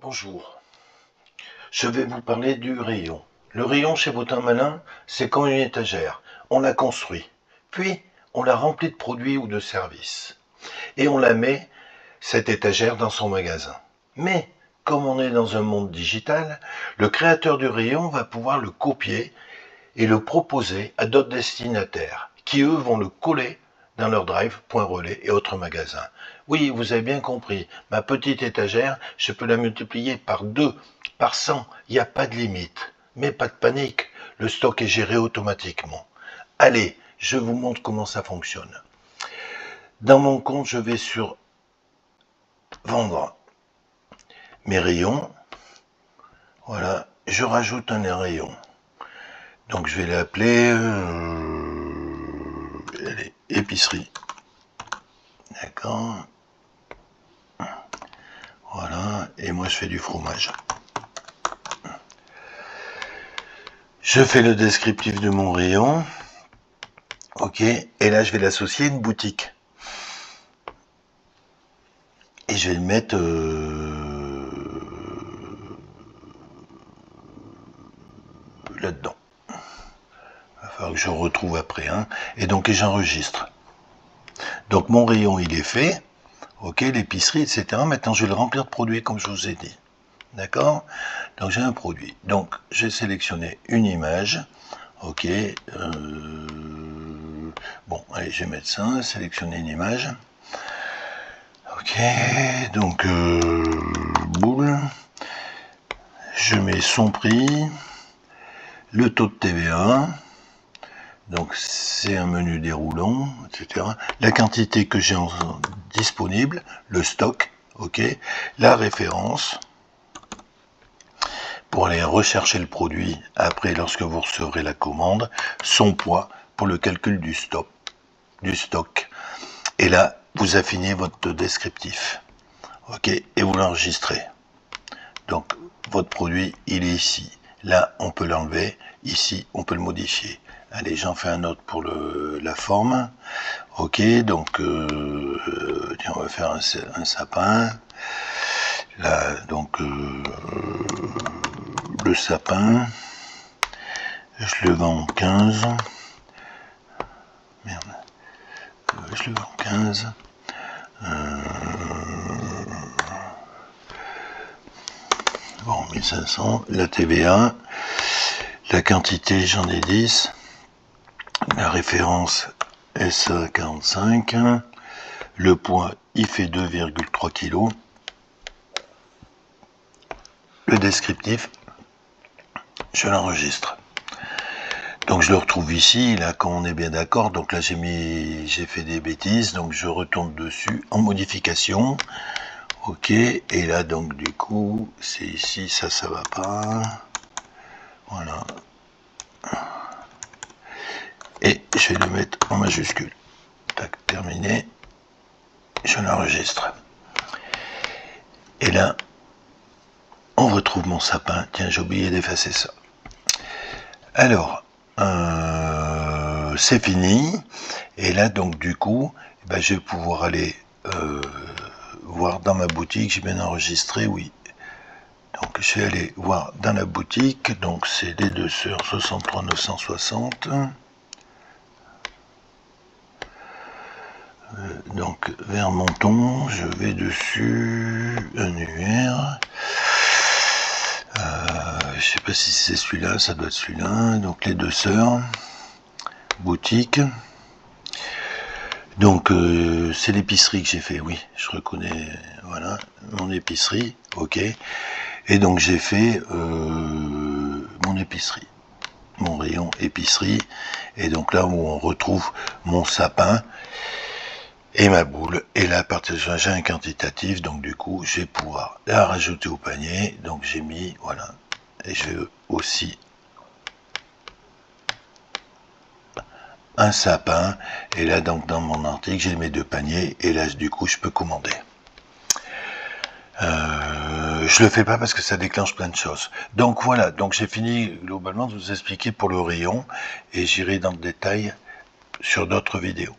Bonjour, je vais vous parler du rayon. Le rayon chez Botin Malin, c'est comme une étagère. On la construit, puis on la remplit de produits ou de services. Et on la met, cette étagère, dans son magasin. Mais, comme on est dans un monde digital, le créateur du rayon va pouvoir le copier et le proposer à d'autres destinataires, qui eux vont le coller dans leur drive, point relais et autres magasins. Oui, vous avez bien compris, ma petite étagère, je peux la multiplier par 2, par 100, il n'y a pas de limite. Mais pas de panique, le stock est géré automatiquement. Allez, je vous montre comment ça fonctionne. Dans mon compte, je vais sur vendre mes rayons. Voilà, je rajoute un rayon. Donc je vais l'appeler épicerie. D'accord. Voilà, et moi je fais du fromage. Je fais le descriptif de mon rayon. Ok, et là je vais l'associer à une boutique. Et je vais le mettre là-dedans. Il va falloir que je retrouve après. Et donc j'enregistre. Donc mon rayon il est fait. Ok, l'épicerie, etc. Maintenant je vais le remplir de produits comme je vous ai dit. D'accord? Donc j'ai un produit. Donc j'ai sélectionné une image. Ok. Bon, allez, je vais mettre ça, sélectionner une image. Ok, donc boule. Je mets son prix, le taux de TVA. Donc c'est un menu déroulant, etc. La quantité que j'ai disponible, le stock, ok. La référence pour aller rechercher le produit après lorsque vous recevrez la commande, son poids pour le calcul du stock. Et là, vous affinez votre descriptif, ok, et vous l'enregistrez. Donc votre produit, il est ici. Là, on peut l'enlever. Ici, on peut le modifier. Allez, j'en fais un autre pour la forme. Ok, donc tiens, on va faire un sapin. Là, donc le sapin, je le vends 15. Merde. Je le vends 15. Bon, 1500. La TVA. La quantité, j'en ai 10. La référence SA45. Le poids, il fait 2,3 kg. Le descriptif, je l'enregistre. Donc je le retrouve ici, là quand on est bien d'accord. Donc là j'ai fait des bêtises, donc je retourne dessus en modification. Ok, et là donc du coup c'est ici, ça va pas. Voilà. Et je vais le mettre en majuscule. Tac, terminé. Je l'enregistre. Et là, on retrouve mon sapin. Tiens, j'ai oublié d'effacer ça. Alors, c'est fini. Et là, donc, du coup, je vais pouvoir aller voir dans ma boutique. J'ai bien enregistré, oui. Donc, je vais aller voir dans la boutique. Donc, c'est les deux sœurs 63 960. Donc, vers Menton, je vais dessus. Annuaire. Je sais pas si c'est celui-là, ça doit être celui-là. Donc les deux sœurs, boutique. Donc c'est l'épicerie que j'ai fait, oui, je reconnais, voilà, mon épicerie, ok. Et donc j'ai fait mon épicerie, mon rayon épicerie. Et donc là où on retrouve mon sapin et ma boule. Et là, à partir de là, j'ai un quantitatif, donc du coup, je vais pouvoir la rajouter au panier. Donc j'ai mis, voilà. Et je vais aussi un sapin. Et là, donc dans mon article, j'ai mes deux paniers. Et là, du coup, je peux commander. Je le fais pas parce que ça déclenche plein de choses. Donc voilà, donc j'ai fini globalement de vous expliquer pour le rayon. Et j'irai dans le détail sur d'autres vidéos.